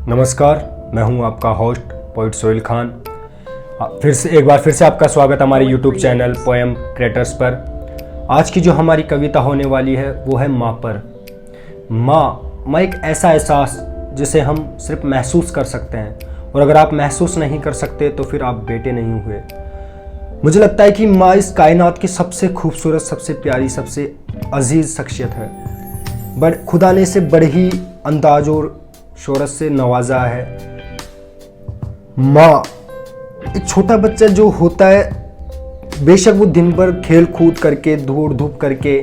नमस्कार, मैं हूं आपका होस्ट पोइट सोहेल खान। एक बार फिर से आपका स्वागत हमारे यूट्यूब चैनल पोएम क्रिएटर्स पर। आज की जो हमारी कविता होने वाली है वो है माँ पर। माँ एक ऐसा एहसास जिसे हम सिर्फ महसूस कर सकते हैं, और अगर आप महसूस नहीं कर सकते तो फिर आप बेटे नहीं हुए। मुझे लगता है कि माँ इस कायनात की सबसे खूबसूरत, सबसे प्यारी, सबसे अजीज शख्सियत है। बट खुदा ने इसे बड़े ही अंदाज और शोहरत से नवाजा है। माँ, एक छोटा बच्चा जो होता है, बेशक वो दिन भर खेल कूद करके, दौड़ धूप करके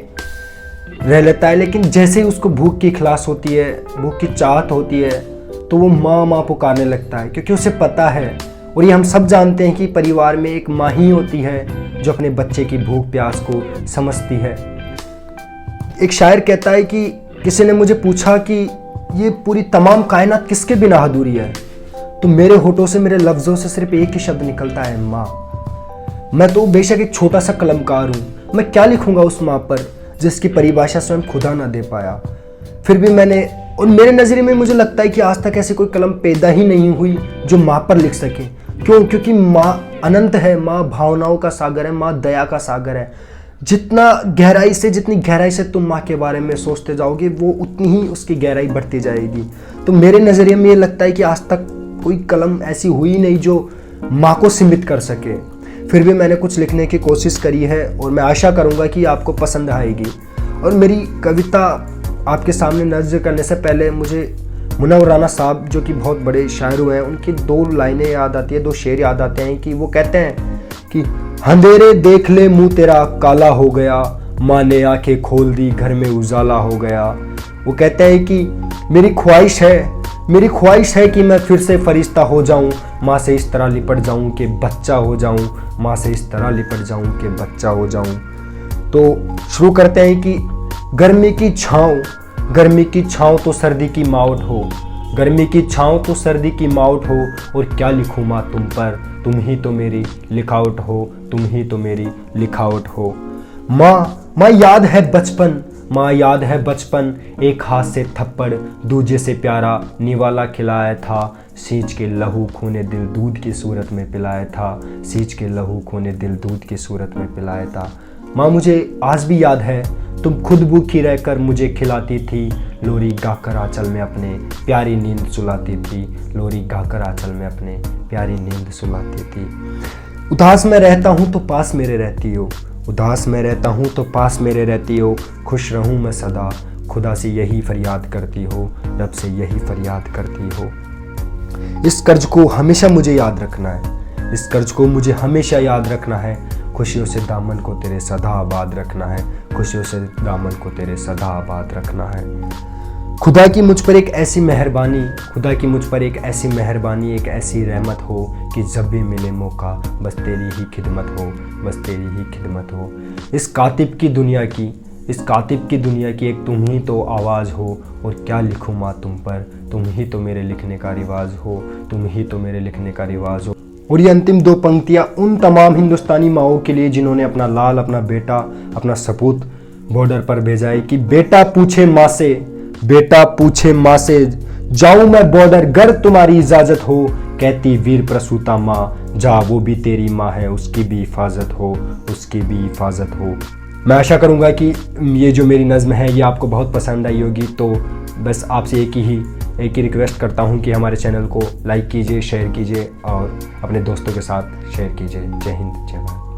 रह लेता है, लेकिन जैसे ही उसको भूख की खलास होती है, भूख की चाहत होती है, तो वो माँ माँ पुकारने लगता है, क्योंकि उसे पता है, और ये हम सब जानते हैं कि परिवार में एक माँ ही होती है जो अपने बच्चे की भूख प्यास को समझती है। एक शायर कहता है कि किसी ने मुझे पूछा कि ये पूरी तमाम कायनात किसके बिना अधूरी है, तो मेरे होठों से, मेरे लफ्ज़ों से सिर्फ एक ही शब्द निकलता है, माँ। मैं तो बेशक एक छोटा सा कलमकार हूँ, मैं क्या लिखूँगा उस माँ पर जिसकी परिभाषा स्वयं खुदा ना दे पाया। फिर भी और मेरे नज़रिए में मुझे लगता है कि आज तक ऐसी कोई कलम पैदा ही नहीं हुई जो माँ पर लिख सके। क्यों? क्योंकि माँ अनंत है, माँ भावनाओं का सागर है, माँ दया का सागर है। जितनी गहराई से तुम माँ के बारे में सोचते जाओगे, वो उतनी ही उसकी गहराई बढ़ती जाएगी। तो मेरे नज़रिए में ये लगता है कि आज तक कोई कलम ऐसी हुई नहीं जो माँ को सीमित कर सके। फिर भी मैंने कुछ लिखने की कोशिश करी है, और मैं आशा करूँगा कि आपको पसंद आएगी। और मेरी कविता आपके सामने नज़र करने से पहले मुझे मुनव्वर राना साहब, जो कि बहुत बड़े शायर हुए हैं, उनकी 2 लाइनें याद आती है, 2 शेर याद आते हैं कि वो कहते हैं कि अंधेरे देख ले मुंह तेरा काला हो गया, माँ ने आंखें खोल दी घर में उजाला हो गया। वो कहते हैं कि मेरी ख्वाहिश है कि मैं फिर से फरिश्ता हो जाऊं, माँ से इस तरह लिपट जाऊं कि बच्चा हो जाऊं, माँ से इस तरह लिपट जाऊं कि बच्चा हो जाऊं। तो शुरू करते हैं कि गर्मी की छाँव तो सर्दी की मावट हो, गर्मी की छाँव तो सर्दी की मावट हो, और क्या लिखूँ माँ तुम पर, तुम ही तो मेरी लिखावट हो, तुम ही तो मेरी लिखावट हो। माँ याद है बचपन, एक हाथ से थप्पड़, दूजे से प्यारा निवाला खिलाया था, सींच के लहू खूने दिल दूध की सूरत में पिलाया था, सींच के लहू खूने दिल दूध की सूरत में पिलाया था। माँ, मुझे आज भी याद है, तुम खुद भूखी रहकर मुझे खिलाती थी, लोरी गाकर आंचल में अपने प्यारी नींद सुलाती थी, लोरी गाकर आंचल में अपने प्यारी नींद सुलाती थी। उदास मैं रहता हूँ तो पास मेरे रहती हो, उदास मैं रहता हूँ तो पास मेरे रहती हो, खुश रहूँ मैं सदा, खुदा से यही फरियाद करती हो, रब से यही फरियाद करती हो। इस कर्ज को हमेशा मुझे याद रखना है, इस कर्ज को मुझे हमेशा याद रखना है, खुशियों से दामन को तेरे सदा आबाद रखना है, खुशियों से दामन को तेरे सदा आबाद रखना है। खुदा की मुझ पर एक ऐसी मेहरबानी, एक ऐसी रहमत हो कि जब भी मिले मौका बस तेरी ही खिदमत हो, बस तेरी ही खिदमत हो। इस कातिब की दुनिया की एक तुम ही तो आवाज़ हो, और क्या लिखूँ माँ तुम पर, तुम ही तो मेरे लिखने का रिवाज हो, तुम ही तो मेरे लिखने का रिवाज हो। और ये अंतिम 2 पंक्तियाँ उन तमाम हिंदुस्तानी माओं के लिए जिन्होंने अपना लाल, अपना बेटा, अपना सपूत बॉर्डर पर भेजा है कि बेटा पूछे माँ से जाऊं मैं बॉर्डर गर तुम्हारी इजाजत हो, कहती वीर प्रसूता माँ जा वो भी तेरी माँ है, उसकी भी हिफाजत हो। मैं आशा करूँगा कि ये जो मेरी नज़्म है ये आपको बहुत पसंद आई होगी। तो बस आपसे एक ही रिक्वेस्ट करता हूँ कि हमारे चैनल को लाइक कीजिए, शेयर कीजिए और अपने दोस्तों के साथ शेयर कीजिए। जय हिंद, जय भारत।